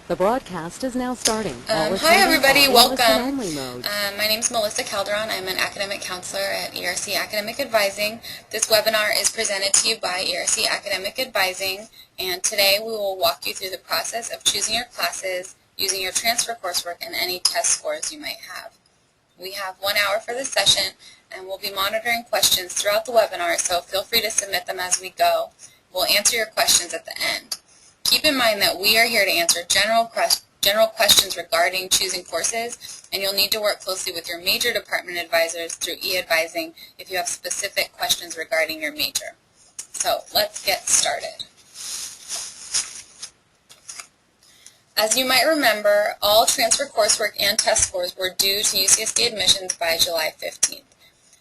The broadcast is now starting. Hi everybody, welcome. Mode. My name is Melissa Calderon. I'm an academic counselor at ERC Academic Advising. This webinar is presented to you by ERC Academic Advising, and today we will walk you through the process of choosing your classes, using your transfer coursework, and any test scores you might have. We have 1 hour for this session, and we'll be monitoring questions throughout the webinar, so feel free to submit them as we go. We'll answer your questions at the end. Keep in mind that we are here to answer general questions regarding choosing courses, and you'll need to work closely with your major department advisors through e-advising if you have specific questions regarding your major. So let's get started. As you might remember, all transfer coursework and test scores were due to UCSD admissions by July 15th.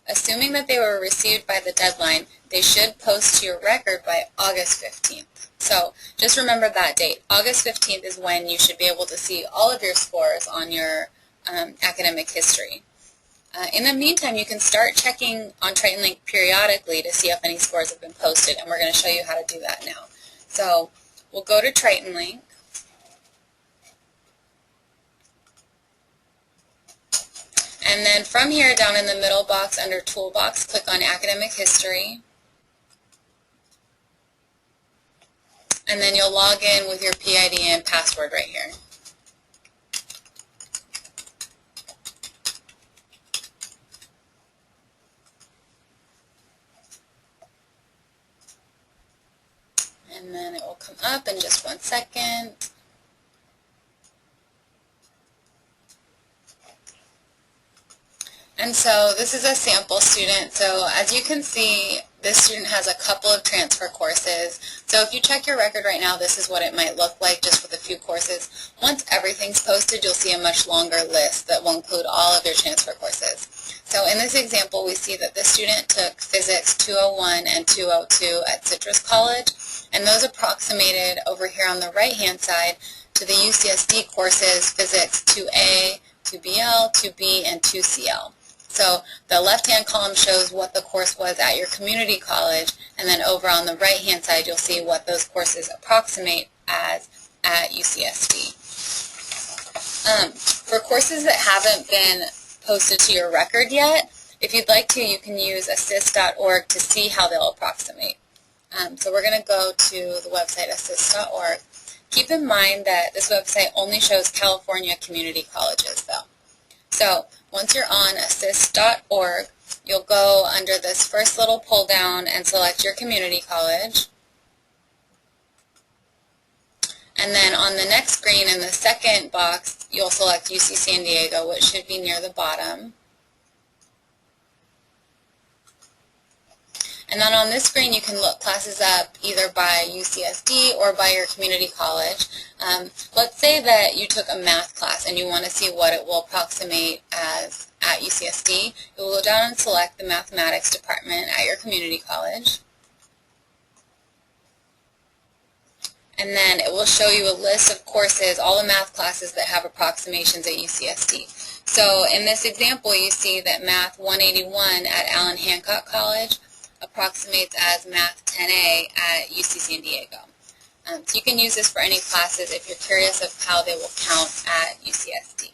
Assuming that they were received by the deadline, they should post to your record by August 15th. So just remember that date. August 15th is when you should be able to see all of your scores on your academic history. In the meantime, you can start checking on Triton Link periodically to see if any scores have been posted, and we're going to show you how to do that now. So we'll go to Triton Link. And then from here, down in the middle box under Toolbox, click on Academic History. And then you'll log in with your PID and password right here. And then it will come up in just 1 second. And so this is a sample student. So as you can see, this student has a couple of transfer courses. So if you check your record right now, this is what it might look like just with a few courses. Once everything's posted, you'll see a much longer list that will include all of your transfer courses. So in this example, we see that this student took Physics 201 and 202 at Citrus College, and those approximated over here on the right-hand side to the UCSD courses Physics 2A, 2BL, 2B, and 2CL. So the left-hand column shows what the course was at your community college, and then over on the right-hand side you'll see what those courses approximate as at UCSD. For courses that haven't been posted to your record yet, if you'd like to, you can use assist.org to see how they'll approximate. So we're going to go to the website assist.org. Keep in mind that this website only shows California community colleges, though. So once you're on assist.org, you'll go under this first little pull down and select your community college. And then on the next screen in the second box, you'll select UC San Diego, which should be near the bottom. And then on this screen, you can look classes up either by UCSD or by your community college. Let's say that you took a math class and you want to see what it will approximate as at UCSD. You will go down and select the mathematics department at your community college. And then it will show you a list of courses, all the math classes that have approximations at UCSD. So in this example, you see that Math 181 at Allen Hancock College approximates as Math 10A at UC San Diego. So you can use this for any classes if you're curious of how they will count at UCSD.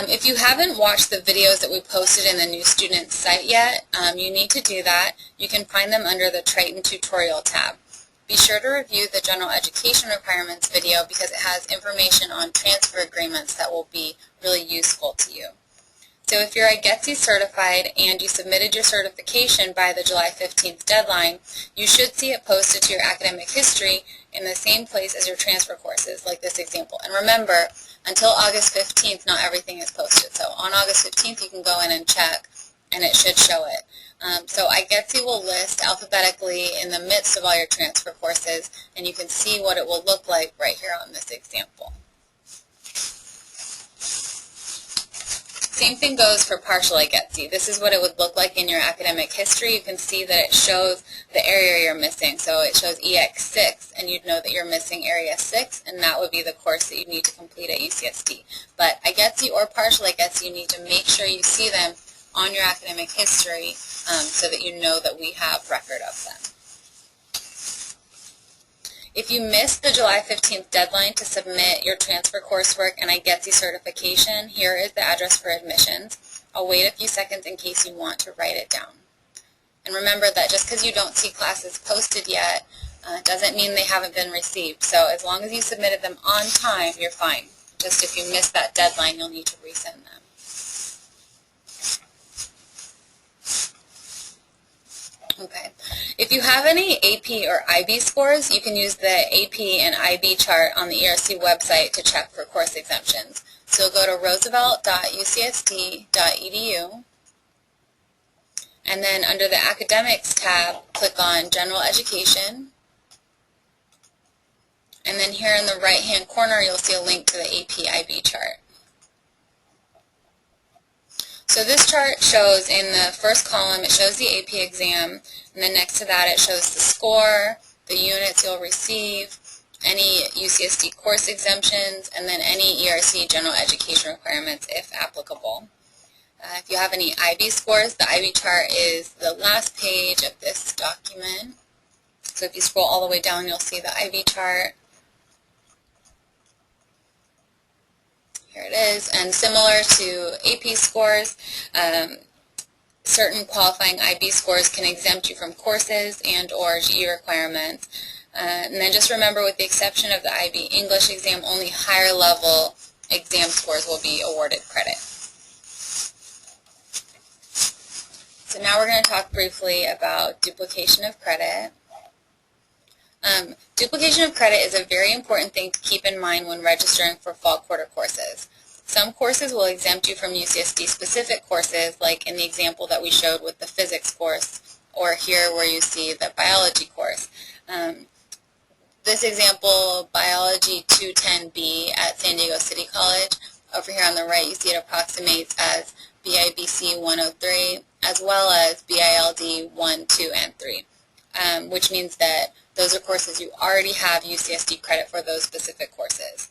If you haven't watched the videos that we posted in the new student site yet, you need to do that. You can find them under the Triton Tutorial tab. Be sure to review the General Education Requirements video because it has information on transfer agreements that will be really useful to you. So if you're IGETC certified and you submitted your certification by the July 15th deadline, you should see it posted to your academic history in the same place as your transfer courses, like this example. And remember, until August 15th, not everything is posted. So on August 15th, you can go in and check, and it should show it. So IGETC will list alphabetically in the midst of all your transfer courses, and you can see what it will look like right here on this example. Same thing goes for partial IGETC. This is what it would look like in your academic history. You can see that it shows the area you're missing. So it shows EX6, and you'd know that you're missing Area 6, and that would be the course that you need to complete at UCSD. But IGETC or partial IGETC, you need to make sure you see them on your academic history so that you know that we have record of them. If you missed the July 15th deadline to submit your transfer coursework and IGETC certification, here is the address for admissions. I'll wait a few seconds in case you want to write it down. And remember that just because you don't see classes posted yet doesn't mean they haven't been received. So as long as you submitted them on time, you're fine. Just if you missed that deadline, you'll need to resend them. Okay. If you have any AP or IB scores, you can use the AP and IB chart on the ERC website to check for course exemptions. So you'll go to roosevelt.ucsd.edu, and then under the Academics tab, click on General Education, and then here in the right-hand corner, you'll see a link to the AP-IB chart. So this chart shows in the first column, it shows the AP exam, and then next to that it shows the score, the units you'll receive, any UCSD course exemptions, and then any ERC general education requirements if applicable. If you have any IB scores, the IB chart is the last page of this document. So if you scroll all the way down, you'll see the IB chart. Here it is, and similar to AP scores, certain qualifying IB scores can exempt you from courses and or GE requirements. And then just remember, with the exception of the IB English exam, only higher level exam scores will be awarded credit. So now we're going to talk briefly about duplication of credit. Duplication of credit is a very important thing to keep in mind when registering for fall quarter courses. Some courses will exempt you from UCSD specific courses, like in the example that we showed with the physics course, or here where you see the biology course. This example, Biology 210B at San Diego City College, over here on the right you see it approximates as BIBC 103, as well as BILD 1, 2, and 3, which means that those are courses you already have UCSD credit for those specific courses.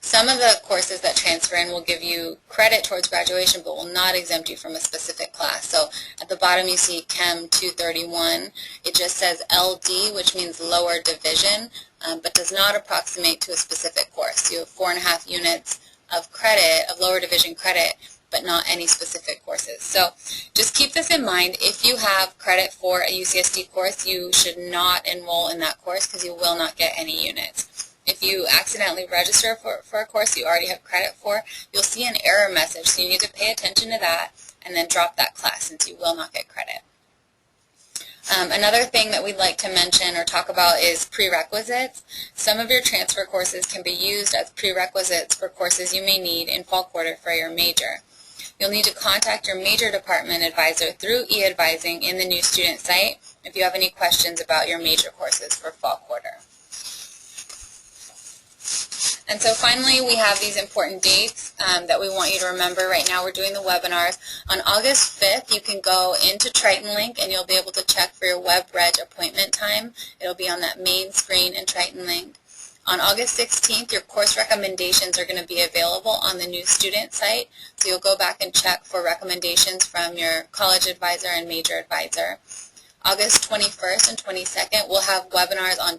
Some of the courses that transfer in will give you credit towards graduation but will not exempt you from a specific class. So at the bottom you see Chem 231. It just says LD, which means lower division, but does not approximate to a specific course. You have 4.5 units of credit, of lower division credit, but not any specific courses. So just keep this in mind. If you have credit for a UCSD course, you should not enroll in that course because you will not get any units. If you accidentally register for a course you already have credit for, you'll see an error message, so you need to pay attention to that and then drop that class since you will not get credit. Another thing that we'd like to mention or talk about is prerequisites. Some of your transfer courses can be used as prerequisites for courses you may need in fall quarter for your major. You'll need to contact your major department advisor through e-advising in the new student site if you have any questions about your major courses for fall quarter. And so finally, we have these important dates that we want you to remember. Right now we're doing the webinars. On August 5th, you can go into Triton Link and you'll be able to check for your WebReg appointment time. It'll be on that main screen in Triton Link. On August 16th, your course recommendations are going to be available on the new student site. So you'll go back and check for recommendations from your college advisor and major advisor. August 21st and 22nd, we'll have webinars on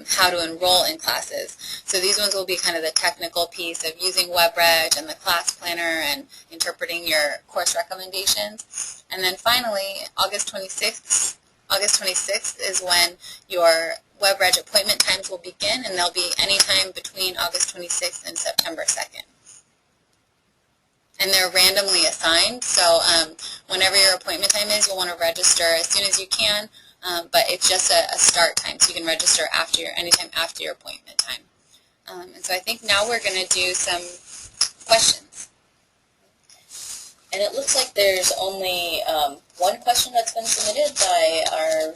how to enroll in classes. So these ones will be kind of the technical piece of using WebReg and the class planner and interpreting your course recommendations. And then finally, August 26th is when your WebReg appointment times will begin, and they'll be anytime between August 26th and September 2nd. And they're randomly assigned, so whenever your appointment time is, you'll want to register as soon as you can, but it's just a start time, so you can register anytime after your appointment time. And so I think now we're going to do some questions. And it looks like there's only one question that's been submitted by our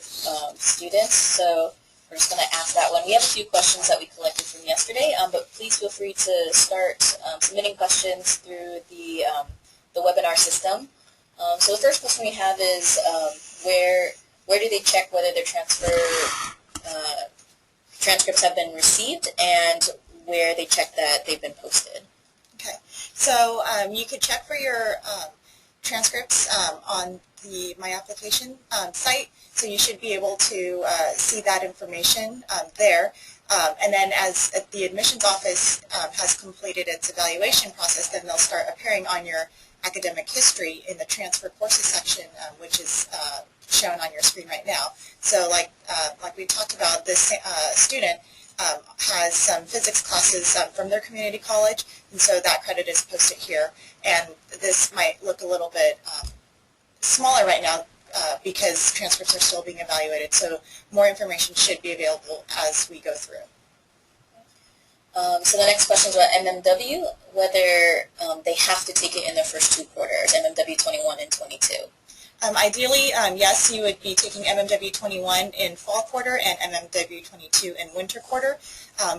students, so we're just going to ask that one. We have a few questions that we collected from yesterday, but please feel free to start submitting questions through the webinar system. So the first question we have is where do they check whether their transcripts have been received, and where they check that they've been posted? Okay, so you could check for your transcripts on the My Application site, so you should be able to see that information there. And then as the admissions office has completed its evaluation process, then they'll start appearing on your academic history in the transfer courses section, which is shown on your screen right now. So like we talked about, this student has some physics classes from their community college, and so that credit is posted here. And this might look a little bit smaller right now because transcripts are still being evaluated, so more information should be available as we go through. So the next question is about MMW, whether they have to take it in their first 2 quarters, MMW 21 and 22. Ideally, yes, you would be taking MMW 21 in fall quarter and MMW 22 in winter quarter.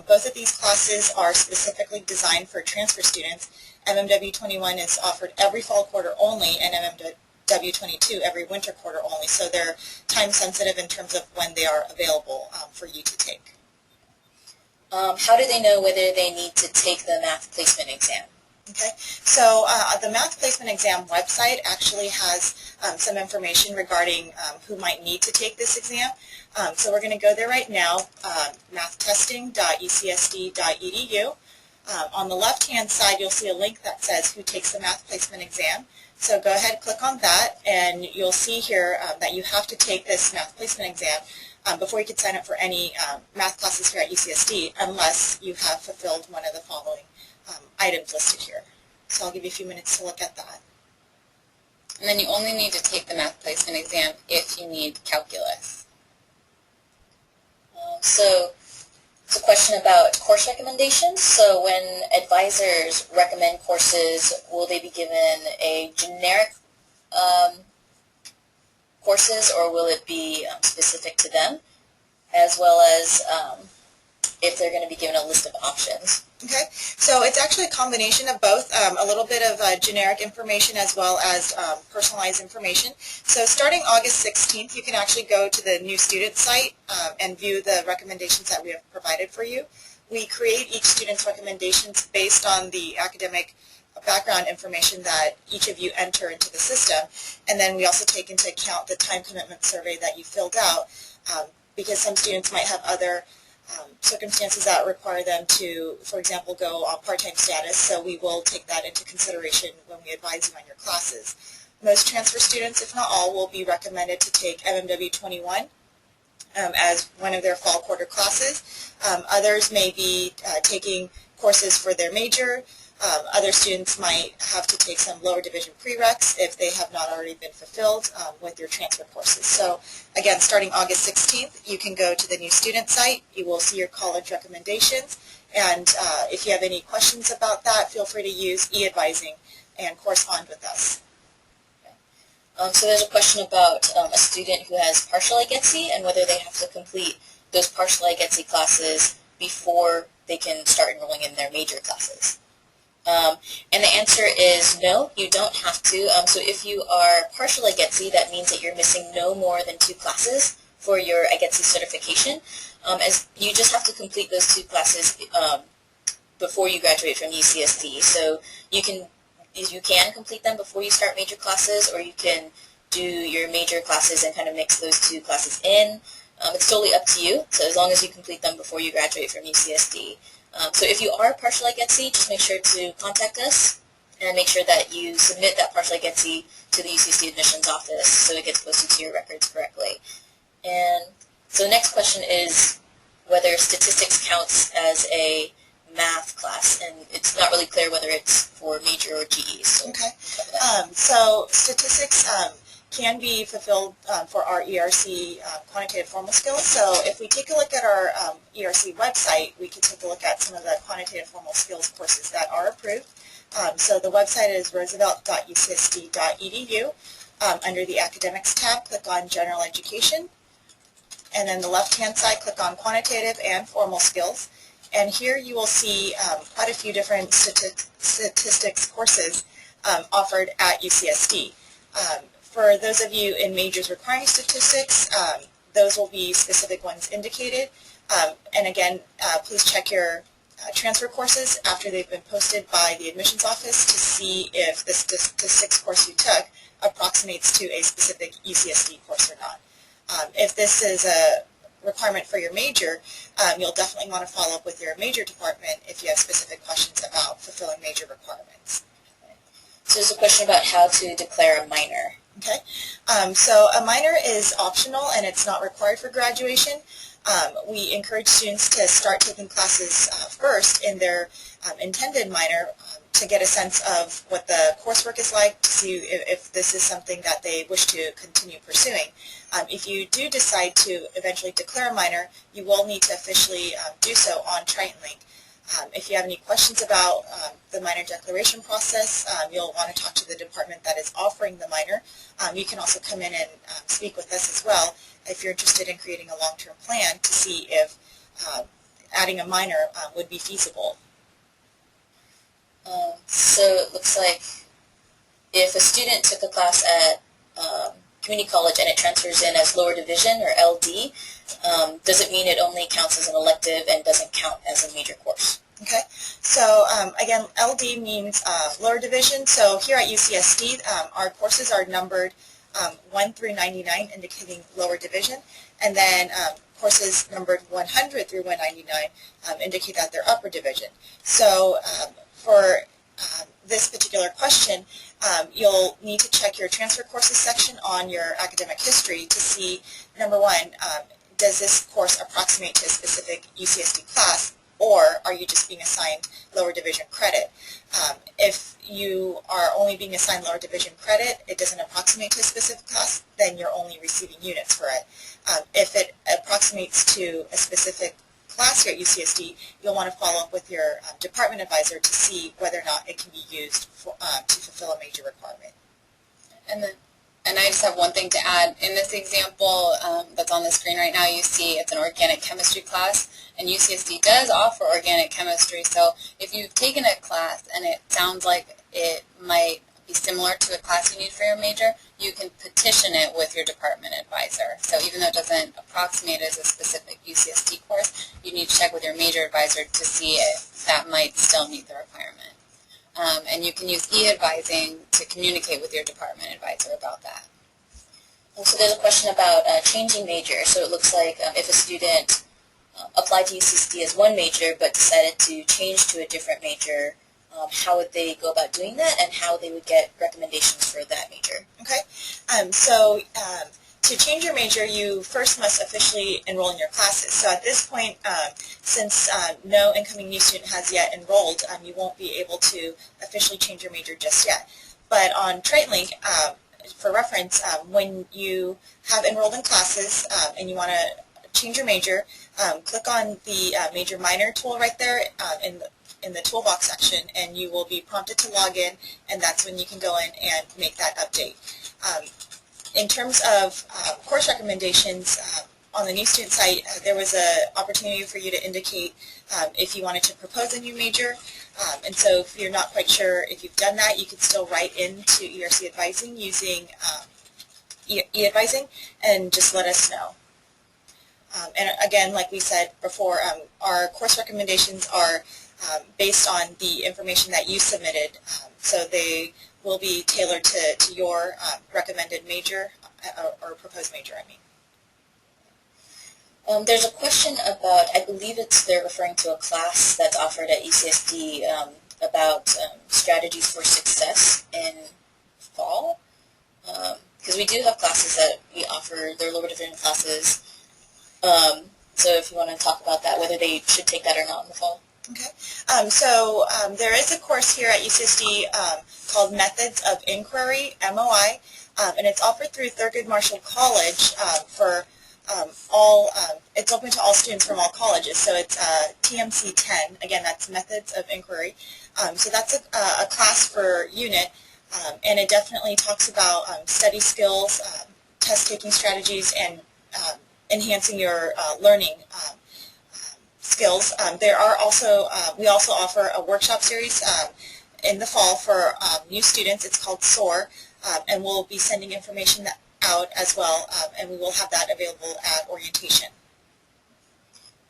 Both of these classes are specifically designed for transfer students. MMW 21 is offered every fall quarter only, and MMW 22 every winter quarter only, so they're time sensitive in terms of when they are available for you to take. How do they know whether they need to take the math placement exam? Okay, so the Math Placement Exam website actually has some information regarding who might need to take this exam. So we're going to go there right now, mathtesting.ucsd.edu. On the left-hand side, you'll see a link that says Who Takes the Math Placement Exam. So go ahead, click on that, and you'll see here that you have to take this Math Placement Exam before you can sign up for any math classes here at UCSD, unless you have fulfilled one of the following items listed here. So I'll give you a few minutes to look at that. And then you only need to take the math placement exam if you need calculus. So it's a question about course recommendations. So when advisors recommend courses, will they be given a generic courses, or will it be specific to them, as well as if they're going to be given a list of options? Okay, so it's actually a combination of both, a little bit of generic information as well as personalized information. So starting August 16th, you can actually go to the new student site and view the recommendations that we have provided for you. We create each student's recommendations based on the academic background information that each of you enter into the system, and then we also take into account the time commitment survey that you filled out, because some students might have other circumstances that require them to, for example, go on part-time status, so we will take that into consideration when we advise you on your classes. Most transfer students, if not all, will be recommended to take MMW 21 as one of their fall quarter classes. Others may be taking courses for their major. Other students might have to take some lower division prereqs if they have not already been fulfilled with your transfer courses. So again, starting August 16th, you can go to the new student site. You will see your college recommendations, and if you have any questions about that, feel free to use e-advising and correspond with us. So there's a question about a student who has partial IGETC and whether they have to complete those partial IGETC classes before they can start enrolling in their major classes. And the answer is no, you don't have to. So if you are partial IGETC, that means that you're missing no more than 2 classes for your IGETC certification. As you just have to complete those 2 classes before you graduate from UCSD. So you can complete them before you start major classes, or you can do your major classes and kind of mix those 2 classes in. It's totally up to you, so as long as you complete them before you graduate from UCSD. So if you are partial IGETC, just make sure to contact us and make sure that you submit that partial IGETC to the UCSD admissions office so it gets posted to your records correctly. And so the next question is whether statistics counts as a math class, and it's not really clear whether it's for major or GE. So okay. So statistics can be fulfilled for our ERC quantitative formal skills. So if we take a look at our ERC website, we can take a look at some of the quantitative formal skills courses that are approved. So the website is roosevelt.ucsd.edu. Under the Academics tab, click on General Education. And then the left-hand side, click on Quantitative and Formal Skills. And here you will see quite a few different statistics courses offered at UCSD. For those of you in majors requiring statistics, those will be specific ones indicated. And again, please check your transfer courses after they've been posted by the admissions office to see if the statistics course you took approximates to a specific UCSD course or not. If this is a requirement for your major, you'll definitely want to follow up with your major department if you have specific questions about fulfilling major requirements. So there's a question about how to declare a minor. Okay, so a minor is optional and it's not required for graduation. We encourage students to start taking classes first in their intended minor to get a sense of what the coursework is like, to see if this is something that they wish to continue pursuing. If you do decide to eventually declare a minor, you will need to officially do so on TritonLink. If you have any questions about the minor declaration process, you'll want to talk to the department that is offering the minor. You can also come in and speak with us as well if you're interested in creating a long-term plan to see if adding a minor would be feasible. So it looks like if a student took a class at community college and it transfers in as lower division or LD, does it mean it only counts as an elective and doesn't count as a major course? Okay, so again, LD means lower division. So here at UCSD, our courses are numbered 1 through 99, indicating lower division, and then courses numbered 100 through 199 indicate that they're upper division. So for this particular question, you'll need to check your transfer courses section on your academic history to see, number one, does this course approximate to a specific UCSD class, or are you just being assigned lower division credit? If you are only being assigned lower division credit, it doesn't approximate to a specific class, then you're only receiving units for it. If it approximates to a specific class here at UCSD, you'll want to follow up with your department advisor to see whether or not it can be used for, to fulfill a major requirement. And I just have one thing to add. In this example that's on the screen right now, you see it's an organic chemistry class, and UCSD does offer organic chemistry. So if you've taken a class and it sounds like it might be similar to a class you need for your major, you can petition it with your department advisor. So even though it doesn't approximate as a specific UCSD course, you need to check with your major advisor to see if that might still meet the requirement. And you can use e-advising to communicate with your department advisor about that. So there's a question about changing major. So it looks like if a student applied to UCSD as one major but decided to change to a different major, how would they go about doing that, and how they would get recommendations for that major? Okay, so to change your major, you first must officially enroll in your classes. So at this point, since no incoming new student has yet enrolled, you won't be able to officially change your major just yet. But on TritonLink, for reference, when you have enrolled in classes and you want to change your major, click on the major minor tool right there in the toolbox section, and you will be prompted to log in, and that's when you can go in and make that update. In terms of course recommendations, on the new student site, there was an opportunity for you to indicate if you wanted to propose a new major. And so if you're not quite sure if you've done that, you can still write into ERC Advising using e-advising and just let us know. And again, like we said before, our course recommendations are based on the information that you submitted, so they will be tailored to your recommended major or proposed major, I mean. There's a question about, I believe they're referring to a class that's offered at UCSD about strategies for success in fall. Because we do have classes that we offer, they're lower division classes. So if you want to talk about that, whether they should take that or not in the fall. Okay. So there is a course here at UCSD called Methods of Inquiry, MOI, and it's offered through Thurgood Marshall College for all, it's open to all students from all colleges, so it's TMC 10, again that's Methods of Inquiry. So that's a class per unit, and it definitely talks about study skills, test-taking strategies, and enhancing your learning skills. There are also, we also offer a workshop series in the fall for new students. It's called SOAR, and we'll be sending information out as well, and we will have that available at orientation.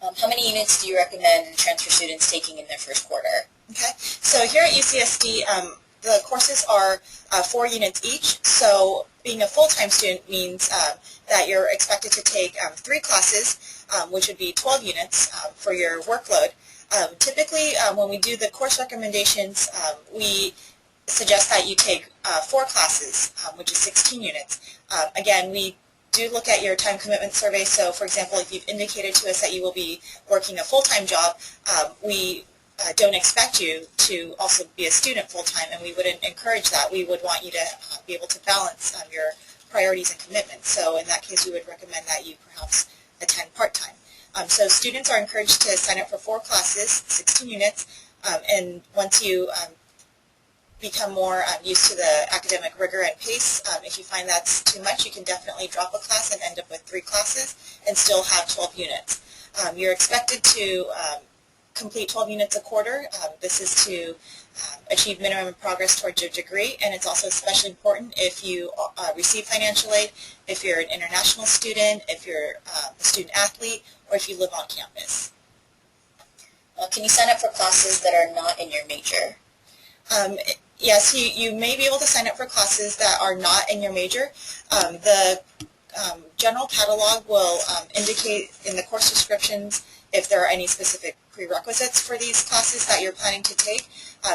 How many units do you recommend transfer students taking in their first quarter? Okay, so here at UCSD, the courses are 4 units each, so being a full-time student means that you're expected to take 3 classes, which would be 12 units for your workload. Typically, when we do the course recommendations, we suggest that you take 4 classes, which is 16 units. Again, we do look at your time commitment survey, so for example, if you've indicated to us that you will be working a full-time job, we don't expect you to also be a student full-time, and we wouldn't encourage that. We would want you to be able to balance your priorities and commitments. So in that case, we would recommend that you perhaps attend part-time. So students are encouraged to sign up for 4 classes, 16 units, and once you become more used to the academic rigor and pace, if you find that's too much, you can definitely drop a class and end up with 3 classes and still have 12 units. You're expected to complete 12 units a quarter. This is to achieve minimum progress towards your degree, and it's also especially important if you receive financial aid, if you're an international student, if you're a student athlete, or if you live on campus. Can you sign up for classes that are not in your major? Yes, you may be able to sign up for classes that are not in your major. The general catalog will indicate in the course descriptions if there are any specific prerequisites for these classes that you're planning to take.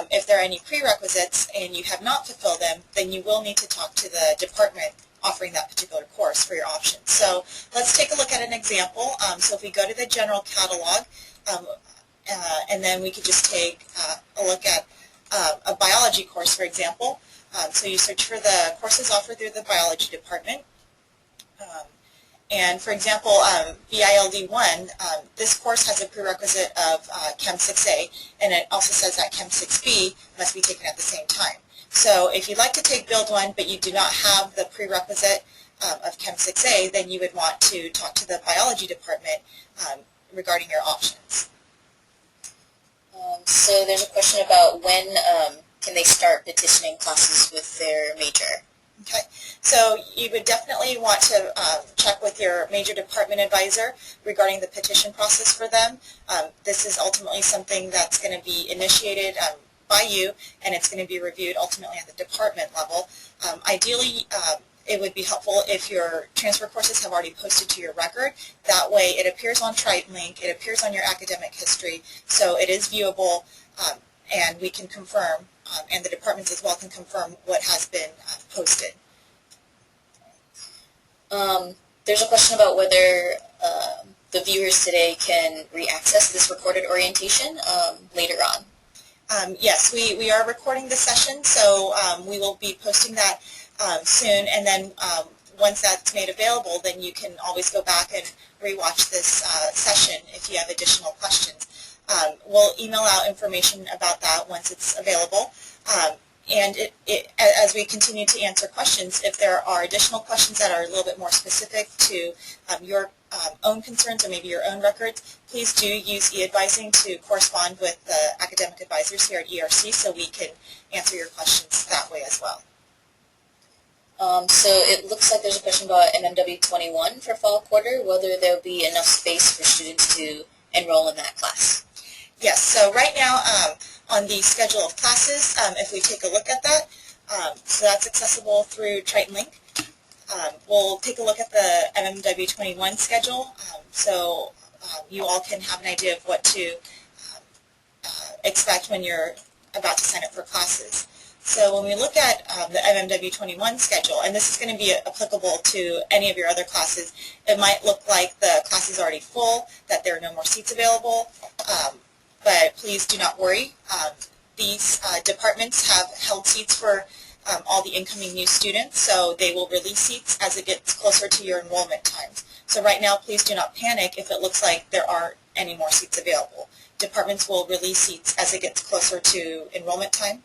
If there are any prerequisites and you have not fulfilled them, then you will need to talk to the department offering that particular course for your options. So let's take a look at an example. So if we go to the general catalog, and then we could just take a look at a biology course, for example. So you search for the courses offered through the biology department. And for example, BILD 1, this course has a prerequisite of Chem 6A, and it also says that Chem 6B must be taken at the same time. So if you'd like to take BILD 1 but you do not have the prerequisite of Chem 6A, then you would want to talk to the biology department regarding your options. So there's a question about when can they start petitioning classes with their major? Okay, so you would definitely want to check with your major department advisor regarding the petition process for them. This is ultimately something that's going to be initiated by you, and it's going to be reviewed ultimately at the department level. Ideally, it would be helpful if your transfer courses have already posted to your record. That way it appears on TritonLink, it appears on your academic history, so it is viewable, and we can confirm, and the departments as well can confirm what has been posted. There's a question about whether the viewers today can re-access this recorded orientation later on. Yes, we are recording the session, so we will be posting that soon, and then once that's made available, then you can always go back and rewatch this session if you have additional questions. We'll email out information about that once it's available. And as we continue to answer questions, if there are additional questions that are a little bit more specific to your own concerns or maybe your own records, please do use e-advising to correspond with the academic advisors here at ERC so we can answer your questions that way as well. So it looks like there's a question about MMW 21 for fall quarter, whether there'll be enough space for students to enroll in that class. Yes, so right now on the schedule of classes, if we take a look at that, so that's accessible through TritonLink. We'll take a look at the MMW 21 schedule, so you all can have an idea of what to expect when you're about to sign up for classes. So when we look at the MMW 21 schedule, and this is going to be applicable to any of your other classes, it might look like the class is already full, that there are no more seats available, but please do not worry. These departments have held seats for all the incoming new students, so they will release seats as it gets closer to your enrollment times. So right now, please do not panic if it looks like there aren't any more seats available. Departments will release seats as it gets closer to enrollment time,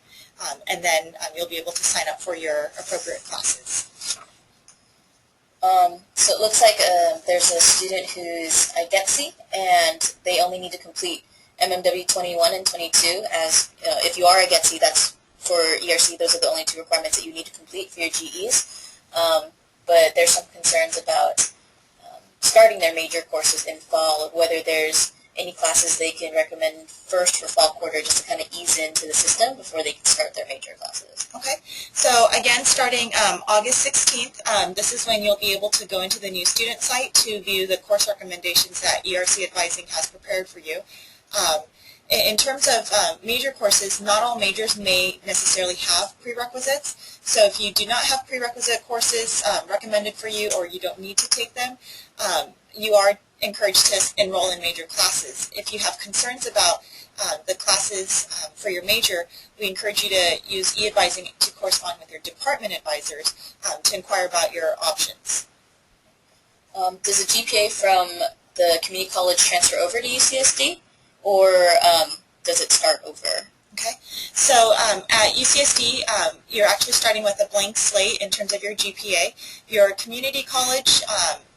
and then you'll be able to sign up for your appropriate classes. So it looks like there's a student who's a GETC, and they only need to complete MMW 21 and 22. As if you are a GETC, that's for ERC, those are the only 2 requirements that you need to complete for your GEs. But there's some concerns about starting their major courses in fall, whether there's any classes they can recommend first for fall quarter just to kind of ease into the system before they can start their major classes. Okay, so again, starting August 16th, this is when you'll be able to go into the new student site to view the course recommendations that ERC Advising has prepared for you. In terms of major courses, not all majors may necessarily have prerequisites. So if you do not have prerequisite courses recommended for you, or you don't need to take them, you are encouraged to enroll in major classes. If you have concerns about the classes for your major, we encourage you to use e-advising to correspond with your department advisors to inquire about your options. Does a GPA from the community college transfer over to UCSD, or does it start over? Okay, so at UCSD, you're actually starting with a blank slate in terms of your GPA. Your community college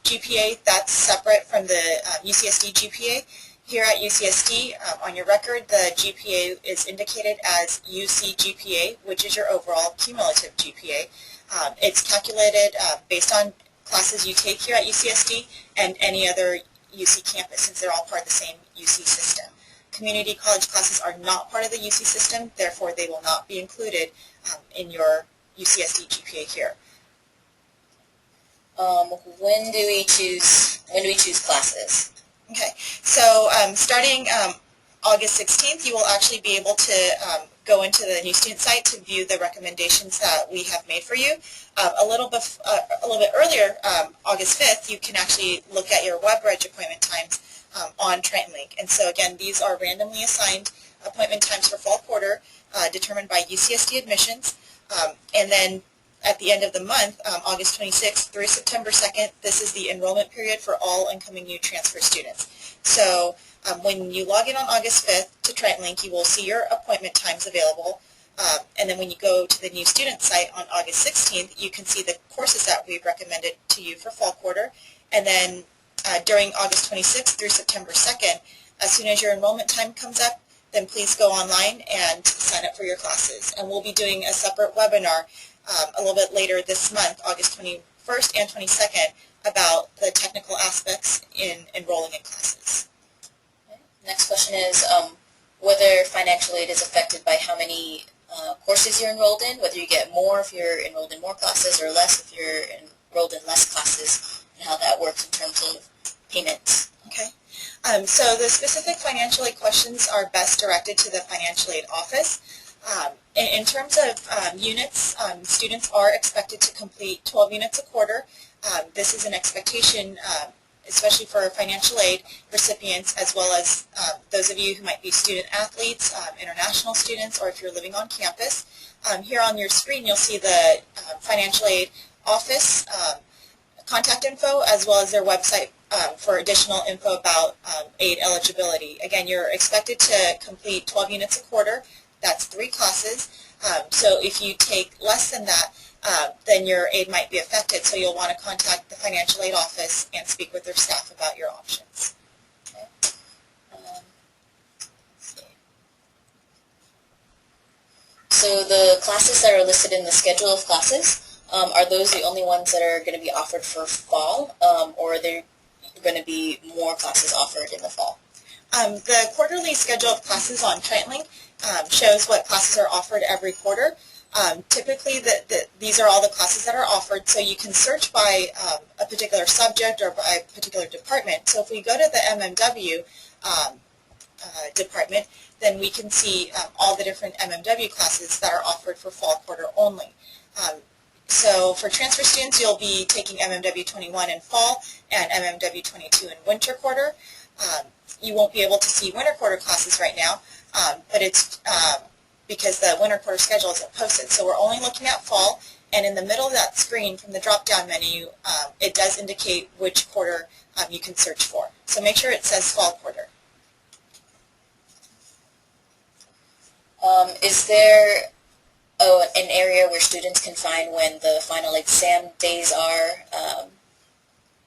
GPA, that's separate from the UCSD GPA. Here at UCSD, on your record, the GPA is indicated as UC GPA, which is your overall cumulative GPA. It's calculated based on classes you take here at UCSD and any other UC campus, since they're all part of the same UC system. Community college classes are not part of the UC system, therefore they will not be included in your UCSD GPA here. When do we choose classes? Okay, so starting August 16th, you will actually be able to go into the new student site to view the recommendations that we have made for you. A little bit earlier, August 5th, you can actually look at your WebReg appointment times on Triton Link. And so again, these are randomly assigned appointment times for fall quarter determined by UCSD admissions. And then at the end of the month, August 26th through September 2nd, this is the enrollment period for all incoming new transfer students. So when you log in on August 5th to Triton Link, you will see your appointment times available. And then when you go to the new student site on August 16th, you can see the courses that we've recommended to you for fall quarter. And then during August 26th through September 2nd, as soon as your enrollment time comes up, then please go online and sign up for your classes. And we'll be doing a separate webinar a little bit later this month, August 21st and 22nd, about the technical aspects in enrolling in classes. Okay. Next question is whether financial aid is affected by how many courses you're enrolled in, whether you get more if you're enrolled in more classes or less if you're enrolled in less classes, and how that works in terms of payments. Okay. So the specific financial aid questions are best directed to the financial aid office. In terms of units, students are expected to complete 12 units a quarter. This is an expectation, especially for financial aid recipients, as well as those of you who might be student athletes, international students, or if you're living on campus. Here on your screen, you'll see the financial aid office contact info, as well as their website for additional info about aid eligibility. Again, you're expected to complete 12 units a quarter. That's 3 classes. So if you take less than that, then your aid might be affected. So you'll want to contact the financial aid office and speak with their staff about your options. Okay. Let's see. So the classes that are listed in the schedule of classes, are those the only ones that are going to be offered for fall, or are there going to be more classes offered in the fall? The quarterly schedule of classes on Triton Link shows what classes are offered every quarter. Typically, these are all the classes that are offered, so you can search by a particular subject or by a particular department. So if we go to the MMW department, then we can see all the different MMW classes that are offered for fall quarter only. So for transfer students, you'll be taking MMW 21 in fall and MMW 22 in winter quarter. You won't be able to see winter quarter classes right now, but it's because the winter quarter schedule isn't posted. So we're only looking at fall, and in the middle of that screen from the drop-down menu, it does indicate which quarter you can search for. So make sure it says fall quarter. Is there an area where students can find when the final exam days are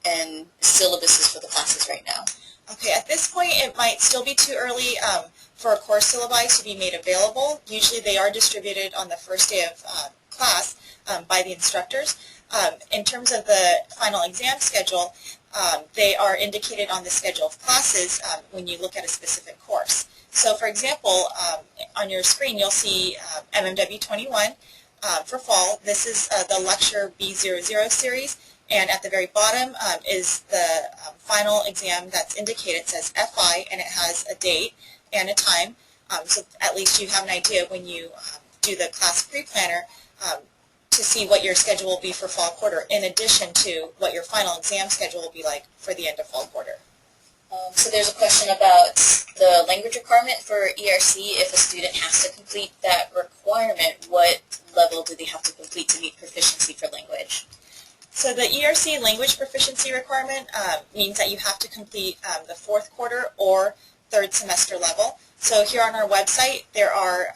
and syllabuses for the classes right now? Okay, at this point it might still be too early for a course syllabi to be made available. Usually they are distributed on the first day of class by the instructors. In terms of the final exam schedule, they are indicated on the schedule of classes when you look at a specific course. So for example, on your screen you'll see MMW 21 for fall. This is the lecture B00 series, and at the very bottom is the final exam that's indicated. It says FI, and it has a date and a time, so at least you have an idea when you do the class pre-planner to see what your schedule will be for fall quarter, in addition to what your final exam schedule will be like for the end of fall quarter. So there's a question about the language requirement for ERC. If a student has to complete that requirement, what level do they have to complete to meet proficiency for language? So the ERC language proficiency requirement means that you have to complete the fourth quarter or third semester level. So here on our website there are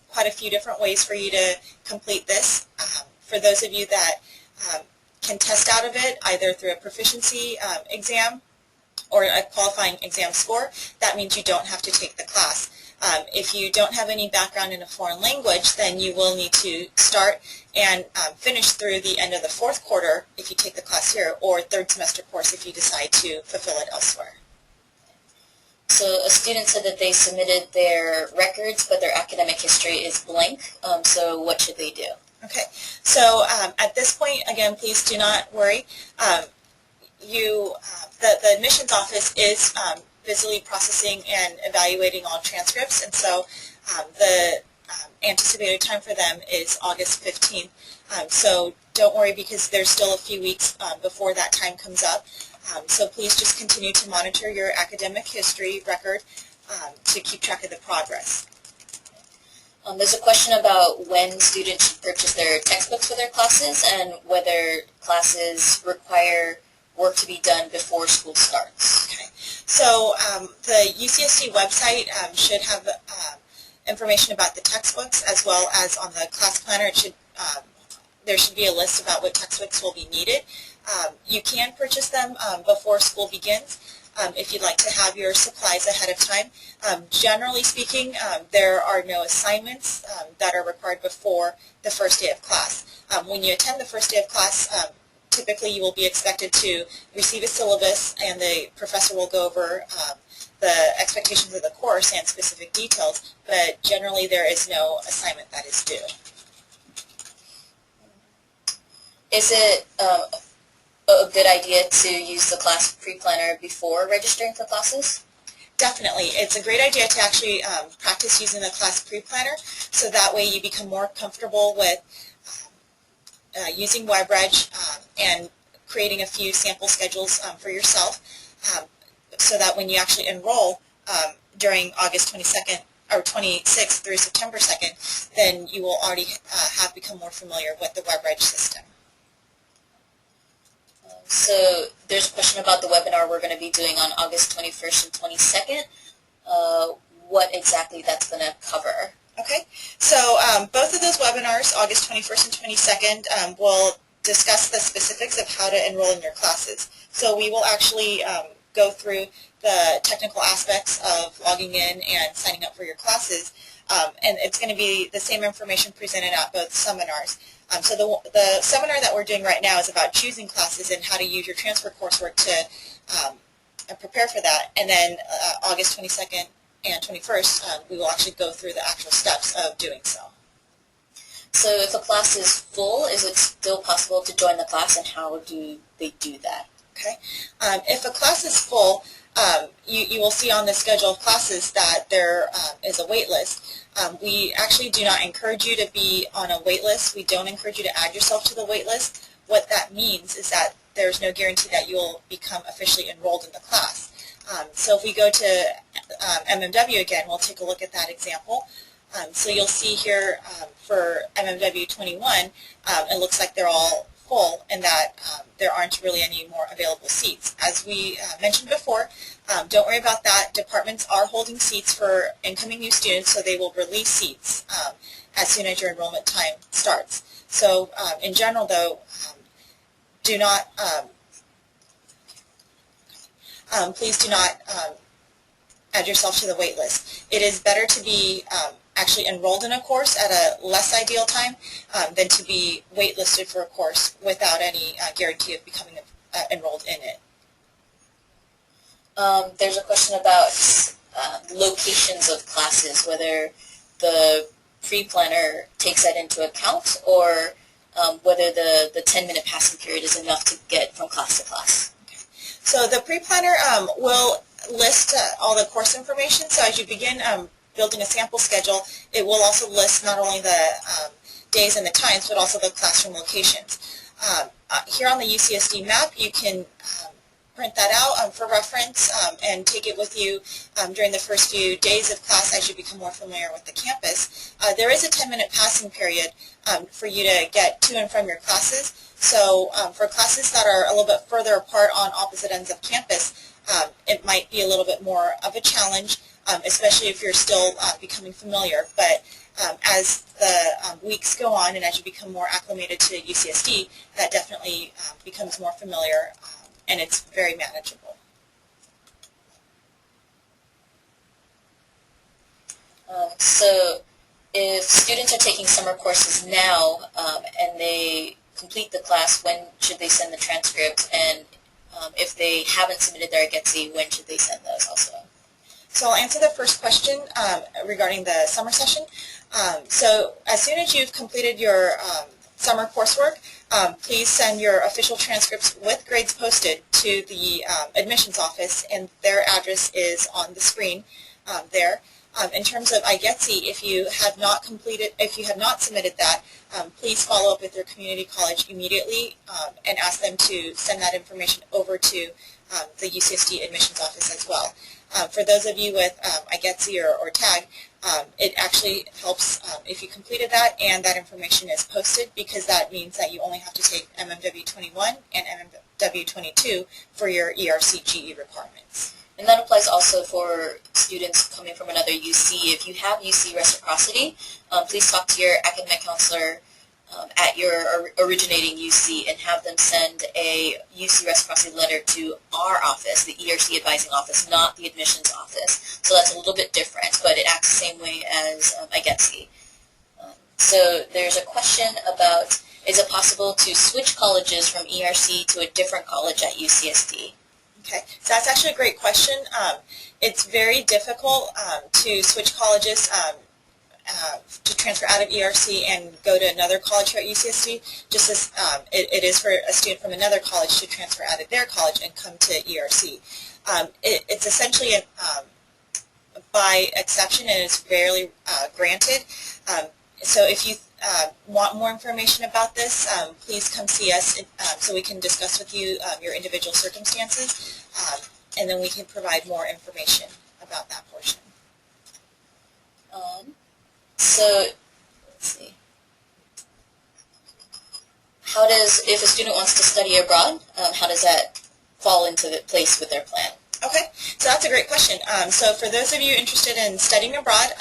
quite a few different ways for you to complete this. For those of you that can test out of it either through a proficiency exam or a qualifying exam score, that means you don't have to take the class. If you don't have any background in a foreign language, then you will need to start and finish through the end of the fourth quarter if you take the class here, or third semester course if you decide to fulfill it elsewhere. So a student said that they submitted their records, but their academic history is blank. So what should they do? Okay, so at this point, again, please do not worry. The admissions office is busily processing and evaluating all transcripts, and so the anticipated time for them is August 15th. So don't worry, because there's still a few weeks before that time comes up. So please just continue to monitor your academic history record to keep track of the progress. There's a question about when students should purchase their textbooks for their classes and whether classes require work to be done before school starts. Okay. So the UCSD website should have information about the textbooks, as well as on the class planner it should there should be a list about what textbooks will be needed. You can purchase them before school begins if you'd like to have your supplies ahead of time. Generally speaking, there are no assignments that are required before the first day of class. When you attend the first day of class, typically you will be expected to receive a syllabus, and the professor will go over the expectations of the course and specific details, but generally there is no assignment that is due. Is it a good idea to use the class pre-planner before registering for classes? Definitely. It's a great idea to actually practice using the class pre-planner, so that way you become more comfortable with using WebReg and creating a few sample schedules for yourself, so that when you actually enroll during August 22nd or 26th through September 2nd, then you will already have become more familiar with the WebReg system. So there's a question about the webinar we're going to be doing on August 21st and 22nd. What exactly that's going to cover? Okay, so both of those webinars, August 21st and 22nd, will discuss the specifics of how to enroll in your classes. So we will actually go through the technical aspects of logging in and signing up for your classes, and it's going to be the same information presented at both seminars. So the seminar that we're doing right now is about choosing classes and how to use your transfer coursework to prepare for that, and then August 22nd and 21st, we will actually go through the actual steps of doing so. So if a class is full, is it still possible to join the class, and how do they do that? Okay. If a class is full, you will see on the schedule of classes that there is a wait list. We actually do not encourage you to be on a wait list. We don't encourage you to add yourself to the wait list. What that means is that there's no guarantee that you will become officially enrolled in the class. So if we go to MMW again, we'll take a look at that example. So you'll see here for MMW 21, it looks like they're all full, and that there aren't really any more available seats. As we mentioned before, don't worry about that. Departments are holding seats for incoming new students, so they will release seats as soon as your enrollment time starts. So in general, though, do not please do not add yourself to the wait list. It is better to be actually enrolled in a course at a less ideal time than to be waitlisted for a course without any guarantee of becoming enrolled in it. There's a question about locations of classes, whether the pre-planner takes that into account, or whether the 10-minute passing period is enough to get from class to class. So the pre-planner will list all the course information. So as you begin building a sample schedule, it will also list not only the days and the times, but also the classroom locations. Here on the UCSD map, you can print that out for reference and take it with you during the first few days of class as you become more familiar with the campus. There is a 10-minute passing period for you to get to and from your classes. So for classes that are a little bit further apart on opposite ends of campus, it might be a little bit more of a challenge, especially if you're still becoming familiar. But as the weeks go on and as you become more acclimated to UCSD, that definitely becomes more familiar and it's very manageable. So if students are taking summer courses now and they complete the class, when should they send the transcript? And if they haven't submitted their ERC, when should they send those also? So I'll answer the first question regarding the summer session. So as soon as you've completed your summer coursework, please send your official transcripts with grades posted to the admissions office, and their address is on the screen there. In terms of ERC, if you have not submitted that, please follow up with your community college immediately and ask them to send that information over to the UCSD admissions office as well. For those of you with ERC or TAG, it actually helps if you completed that and that information is posted, because that means that you only have to take MMW 21 and MMW 22 for your ERC GE requirements. And that applies also for students coming from another UC. If you have UC reciprocity, please talk to your academic counselor at your originating UC and have them send a UC reciprocity letter to our office, the ERC Advising office, not the admissions office. So that's a little bit different, but it acts the same way as ERC. So there's a question about, is it possible to switch colleges from ERC to a different college at UCSD? Okay, so that's actually a great question. It's very difficult to switch colleges to transfer out of ERC and go to another college here at UCSD, just as it is for a student from another college to transfer out of their college and come to ERC. It's essentially by exception, and it's rarely granted. So if you want more information about this, please come see us so we can discuss with you your individual circumstances, and then we can provide more information about that portion. So, let's see. How does, if a student wants to study abroad, how does that fall into place with their plan? Okay, so that's a great question. So for those of you interested in studying abroad,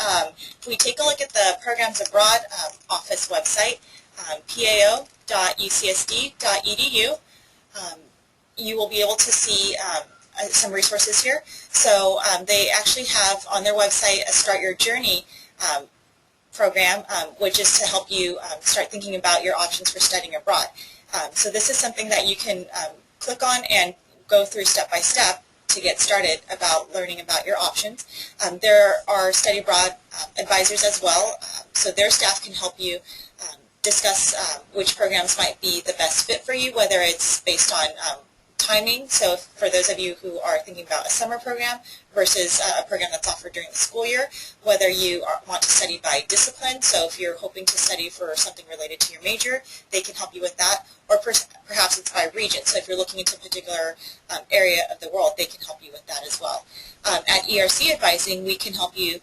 if we take a look at the Programs Abroad office website, pao.ucsd.edu, you will be able to see some resources here. So they actually have on their website a Start Your Journey program, which is to help you start thinking about your options for studying abroad. So this is something that you can click on and go through step by step to get started about learning about your options. There are study abroad advisors as well, so their staff can help you discuss which programs might be the best fit for you, whether it's based on timing. So for those of you who are thinking about a summer program versus a program that's offered during the school year, whether you want to study by discipline, so if you're hoping to study for something related to your major, they can help you with that, or perhaps it's by region. So if you're looking into a particular area of the world, they can help you with that as well. At ERC Advising, we can help you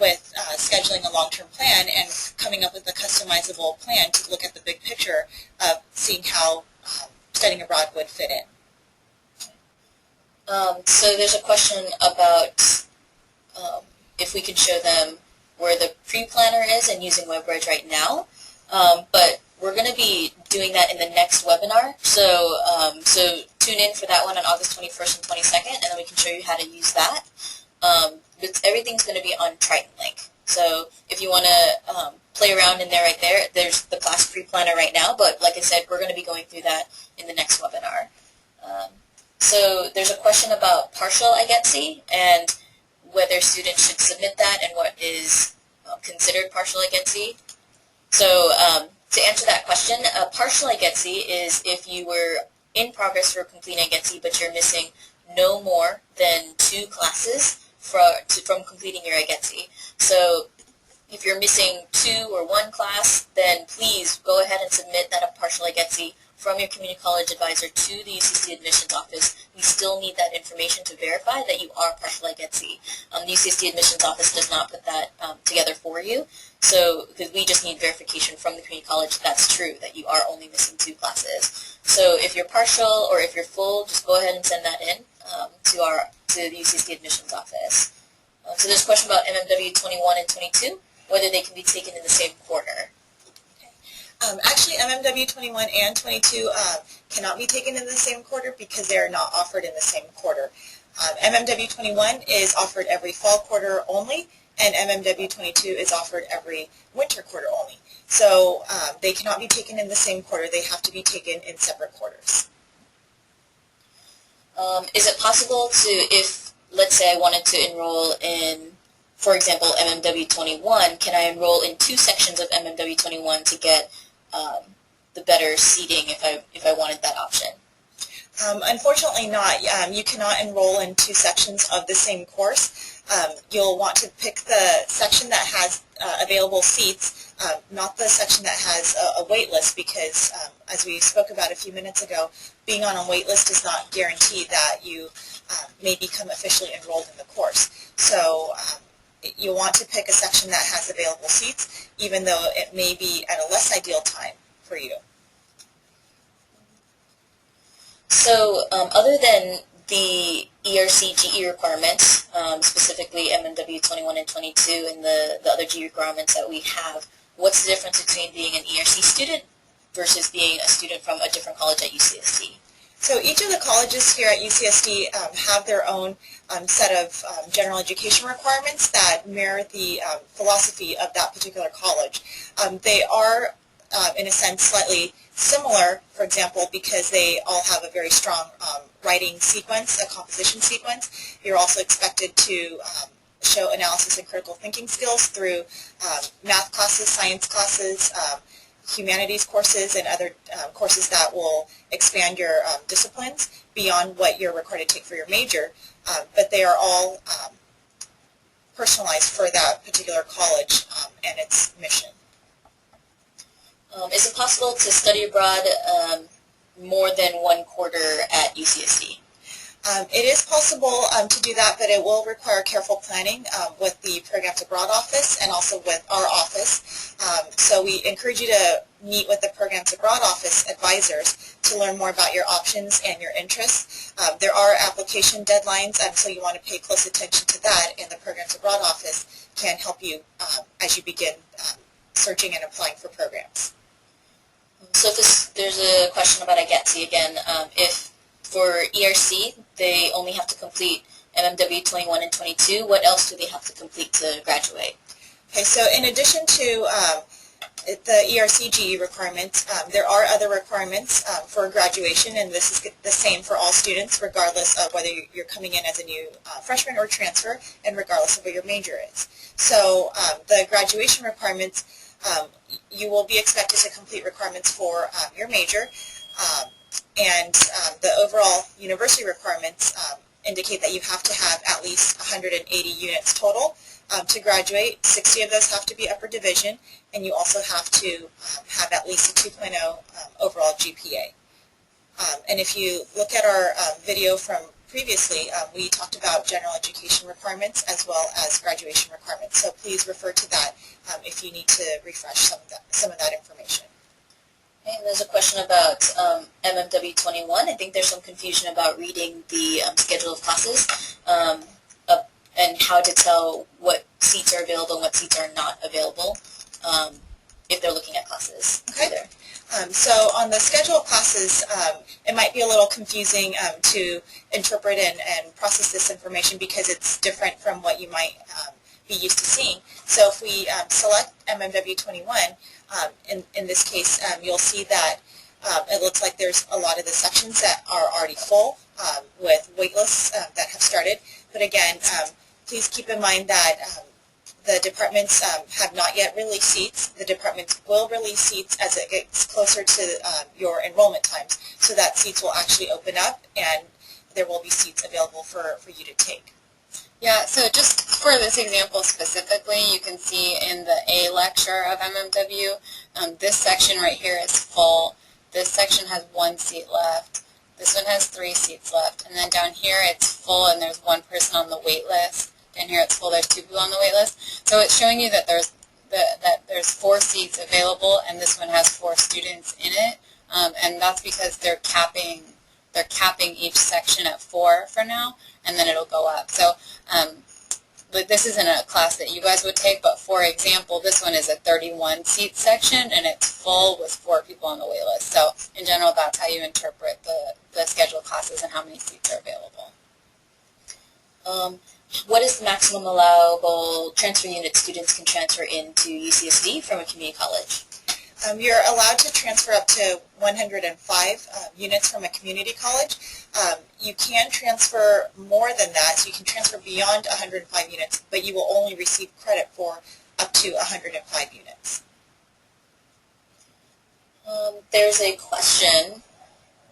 with scheduling a long-term plan and coming up with a customizable plan to look at the big picture of seeing how studying abroad would fit in. So there's a question about if we can show them where the pre-planner is and using WebBridge right now, but we're going to be doing that in the next webinar, so so tune in for that one on August 21st and 22nd, and then we can show you how to use that. Everything's going to be on Triton Link, so if you want to play around in there right there, there's the class pre-planner right now, but like I said, we're going to be going through that in the next webinar. So there's a question about partial IGETC and whether students should submit that and what is considered partial IGETC. So to answer that question, a partial IGETC is if you were in progress for completing IGETC, but you're missing no more than 2 classes from completing your IGETC. So if you're missing 2 or 1 class, then please go ahead and submit that partial IGETC from your community college advisor to the UCSD admissions office. We still need that information to verify that you are partial IGETC. The UCSD admissions office does not put that together for you, so because we just need verification from the community college that's true, that you are only missing 2 classes. So if you're partial or if you're full, just go ahead and send that in to the UCSD admissions office. So there's a question about MMW 21 and 22, whether they can be taken in the same quarter. Actually, MMW 21 and 22 cannot be taken in the same quarter because they are not offered in the same quarter. MMW 21 is offered every fall quarter only, and MMW 22 is offered every winter quarter only. So they cannot be taken in the same quarter. They have to be taken in separate quarters. Is it possible to, if, let's say I wanted to enroll in, for example, MMW 21, can I enroll in 2 sections of MMW 21 to get the better seating if I wanted that option? Unfortunately not. You cannot enroll in 2 sections of the same course. You'll want to pick the section that has available seats, not the section that has a wait list, because as we spoke about a few minutes ago, being on a wait list does not guarantee that you may become officially enrolled in the course. So you'll want to pick a section that has available seats, even though it may be at a less ideal time for you. So other than the ERC GE requirements, specifically MMW 21 and 22 and the other GE requirements that we have, what's the difference between being an ERC student versus being a student from a different college at UCSD? So each of the colleges here at UCSD have their own set of general education requirements that mirror the philosophy of that particular college. They are, in a sense, slightly similar, for example, because they all have a very strong writing sequence, a composition sequence. You're also expected to show analysis and critical thinking skills through math classes, science classes, humanities courses, and other courses that will expand your disciplines beyond what you're required to take for your major, but they are all personalized for that particular college and its mission. Is it possible to study abroad more than 1 quarter at UCSD? It is possible to do that, but it will require careful planning with the Programs Abroad office and also with our office. So we encourage you to meet with the Programs Abroad office advisors to learn more about your options and your interests. There are application deadlines, so you want to pay close attention to that, and the Programs Abroad office can help you as you begin searching and applying for programs. So there's a question about IGETC again. If for ERC, they only have to complete MMW 21 and 22. What else do they have to complete to graduate? Okay, so in addition to the ERC GE requirements, there are other requirements for graduation, and this is the same for all students, regardless of whether you're coming in as a new freshman or transfer, and regardless of what your major is. So the graduation requirements, you will be expected to complete requirements for your major, and the overall university requirements indicate that you have to have at least 180 units total to graduate. 60 of those have to be upper division, and you also have to have at least a 2.0 overall GPA. And if you look at our video from previously, we talked about general education requirements as well as graduation requirements. So please refer to that if you need to refresh some of that information. And there's a question about MMW 21. I think there's some confusion about reading the schedule of classes and how to tell what seats are available and what seats are not available if they're looking at classes. Okay. So on the schedule of classes, it might be a little confusing to interpret and process this information because it's different from what you might be used to seeing. So if we select MMW 21, in this case, you'll see that It looks like there's a lot of the sections that are already full with waitlists that have started. But again, please keep in mind that the departments have not yet released seats. The departments will release seats as it gets closer to your enrollment times, so that seats will actually open up and there will be seats available for you to take. Yeah, so just for this example specifically, you can see in the A lecture of MMW, this section right here is full. This section has 1 seat left. This one has 3 seats left. And then down here it's full and there's 1 person on the wait list. Down here it's full, there's 2 people on the wait list. So it's showing you that there's 4 seats available and this one has 4 students in it. And that's because they're capping each section at 4 for now, and then it'll go up. So but this isn't a class that you guys would take, but for example, this one is a 31 seat section and it's full with 4 people on the wait list. So in general, that's how you interpret the scheduled classes and how many seats are available. What is the maximum allowable transfer unit students can transfer into UCSD from a community college? You're allowed to transfer up to 105 units from a community college. You can transfer more than that, so you can transfer beyond 105 units, but you will only receive credit for up to 105 units. There's a question.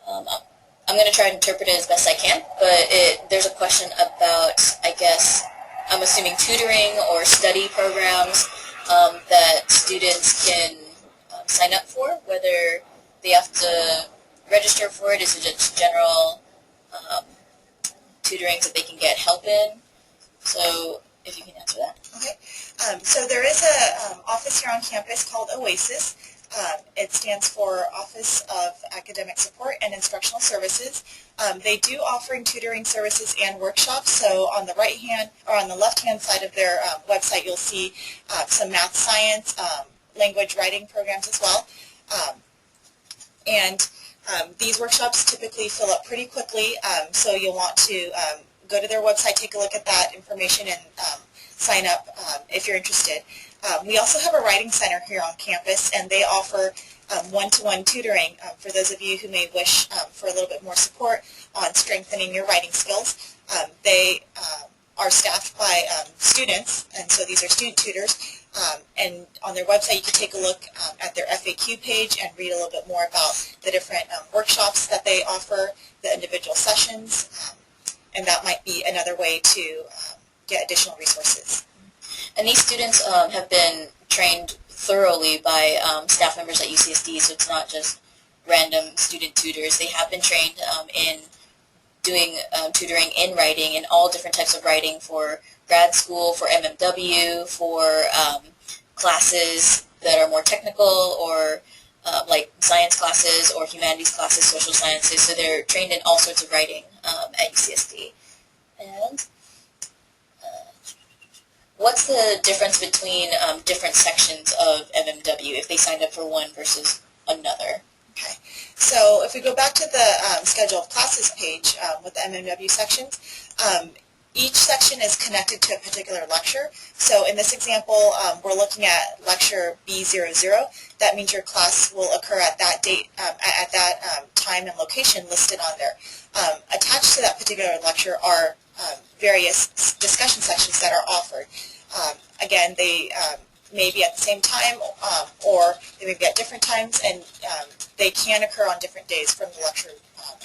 I'm going to try to interpret it as best I can, but there's a question about, I guess, I'm assuming tutoring or study programs that students can sign up for, whether they have to register for it. Is it just general tutoring that they can get help in? So if you can answer that. Okay. So there is an office here on campus called OASIS. It stands for Office of Academic Support and Instructional Services. They do offering tutoring services and workshops. So on the right hand or on the left hand side of their website, you'll see some math, science, language writing programs as well. These workshops typically fill up pretty quickly, so you'll want to go to their website, take a look at that information, and sign up if you're interested. We also have a writing center here on campus, and they offer one-to-one tutoring for those of you who may wish for a little bit more support on strengthening your writing skills. They are staffed by students, and so these are student tutors. And on their website, you can take a look at their FAQ page and read a little bit more about the different workshops that they offer, the individual sessions, and that might be another way to get additional resources. And these students have been trained thoroughly by staff members at UCSD, so it's not just random student tutors. They have been trained in doing tutoring in writing, in all different types of writing for grad school, for MMW, for classes that are more technical, or like science classes or humanities classes, social sciences. So they're trained in all sorts of writing at UCSD. And what's the difference between different sections of MMW if they signed up for one versus another? Okay, so if we go back to the schedule of classes page with the MMW sections, each section is connected to a particular lecture. So in this example, we're looking at lecture B00. That means your class will occur at that date, at that time and location listed on there. Attached to that particular lecture are various discussion sections that are offered. Again, they may be at the same time or they may be at different times, and they can occur on different days from the lecture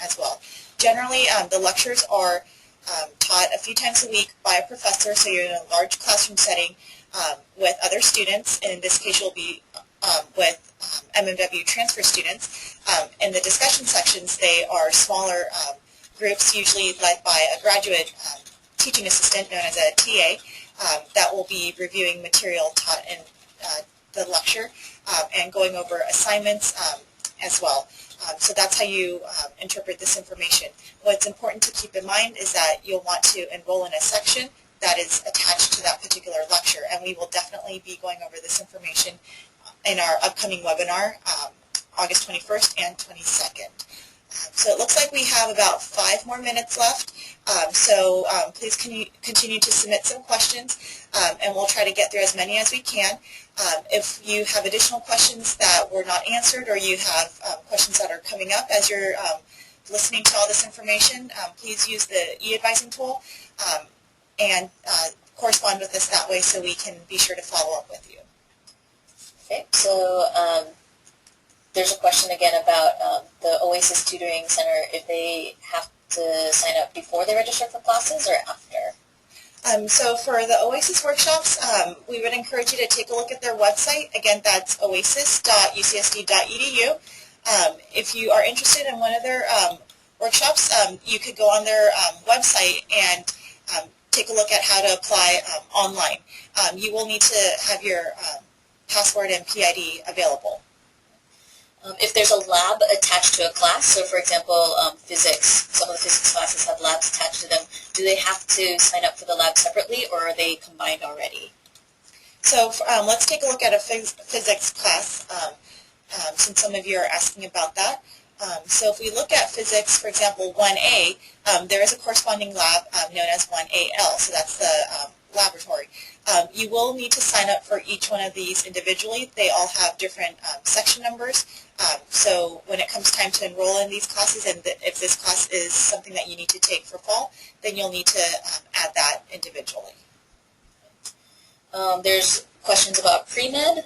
as well. Generally, the lectures are taught a few times a week by a professor, so you're in a large classroom setting with other students, and in this case you'll be with MMW transfer students. In the discussion sections, they are smaller groups, usually led by a graduate teaching assistant known as a TA that will be reviewing material taught in the lecture and going over assignments as well. So that's how you interpret this information. What's important to keep in mind is that you'll want to enroll in a section that is attached to that particular lecture, and we will definitely be going over this information in our upcoming webinar, August 21st and 22nd. So it looks like we have about 5 more minutes left. Please continue to submit some questions, and we'll try to get through as many as we can. If you have additional questions that were not answered, or you have questions that are coming up as you're listening to all this information, please use the e-advising tool and correspond with us that way so we can be sure to follow up with you. Okay, so there's a question again about the Oasis Tutoring Center, if they have to sign up before they register for classes or after? So for the Oasis workshops, we would encourage you to take a look at their website. Again, that's oasis.ucsd.edu. If you are interested in one of their workshops, you could go on their website and take a look at how to apply online. You will need to have your password and PID available. If there's a lab attached to a class, so for example, physics, some of the physics classes have labs attached to them, do they have to sign up for the lab separately, or are they combined already? So let's take a look at a physics class, since some of you are asking about that. So if we look at physics, for example, 1A, there is a corresponding lab known as 1AL, so that's the laboratory. You will need to sign up for each one of these individually. They all have different section numbers. So when it comes time to enroll in these classes, and if this class is something that you need to take for fall, then you'll need to add that individually. There's questions about pre-med,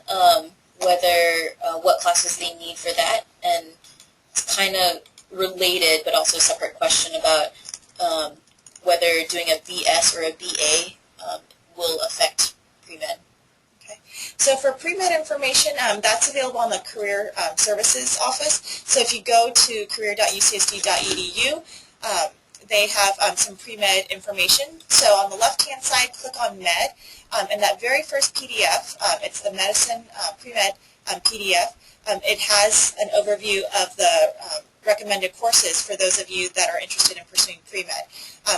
whether what classes they need for that, and it's kind of related but also a separate question about whether doing a BS or a BA will affect pre-med. Okay. So for pre-med information, that's available on the Career Services Office. So if you go to career.ucsd.edu, they have some pre-med information. So on the left-hand side, click on Med, and that very first PDF, it's the Medicine Pre-Med PDF. It has an overview of the recommended courses for those of you that are interested in pursuing pre-med.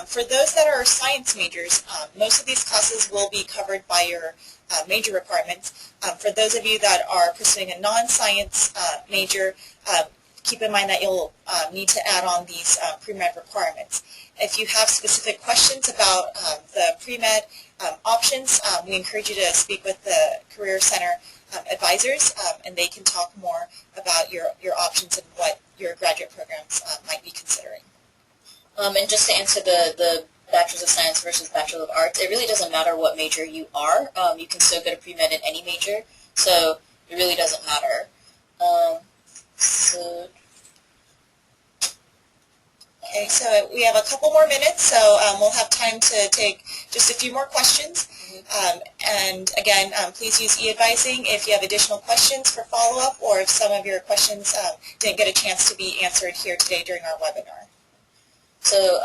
For those that are science majors, most of these classes will be covered by your major requirements. For those of you that are pursuing a non-science major, keep in mind that you'll need to add on these pre-med requirements. If you have specific questions about the pre-med options, we encourage you to speak with the Career Center advisors, and they can talk more about your options and what your graduate programs might be considering. And just to answer the Bachelor's of Science versus Bachelor of Arts, it really doesn't matter what major you are. You can still go to pre-med in any major, so it really doesn't matter. Okay, so we have a couple more minutes, so we'll have time to take just a few more questions. And again, please use e-advising if you have additional questions for follow-up, or if some of your questions didn't get a chance to be answered here today during our webinar. So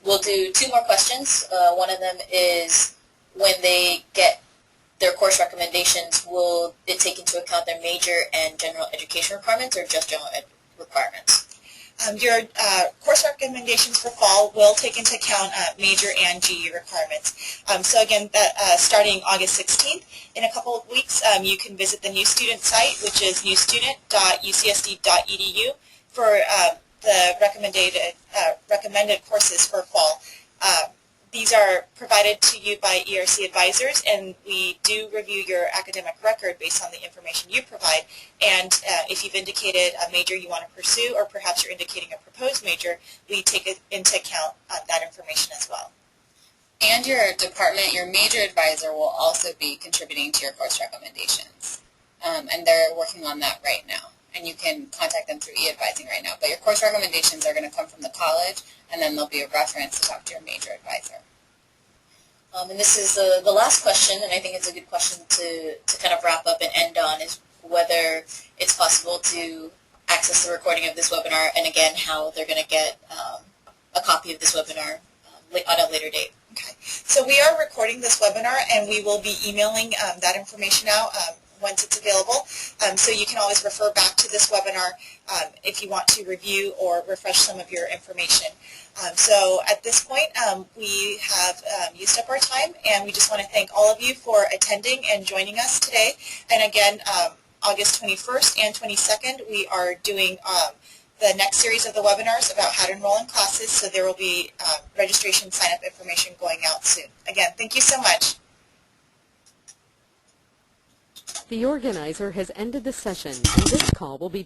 we'll do two more questions. One of them is, when they get their course recommendations, will it take into account their major and general education requirements, or just general ed requirements? Your course recommendations for fall will take into account major and GE requirements. So again, starting August 16th, in a couple of weeks, you can visit the new student site, which is newstudent.ucsd.edu, for the recommended courses for fall. These are provided to you by ERC advisors, and we do review your academic record based on the information you provide. And if you've indicated a major you want to pursue, or perhaps you're indicating a proposed major, we take it into account that information as well. And your department, your major advisor, will also be contributing to your course recommendations. And they're working on that right now. And you can contact them through e-advising right now. But your course recommendations are going to come from the college, and then there'll be a reference to talk to your major advisor. And this is the last question, and I think it's a good question to kind of wrap up and end on, is whether it's possible to access the recording of this webinar, and again, how they're going to get a copy of this webinar on a later date. Okay. So we are recording this webinar, and we will be emailing that information out once it's available. So you can always refer back to this webinar if you want to review or refresh some of your information. So at this point, we have used up our time, and we just want to thank all of you for attending and joining us today. And again, August 21st and 22nd, we are doing the next series of the webinars about how to enroll in classes, so there will be registration sign-up information going out soon. Again, thank you so much. The organizer has ended the session, and this call will be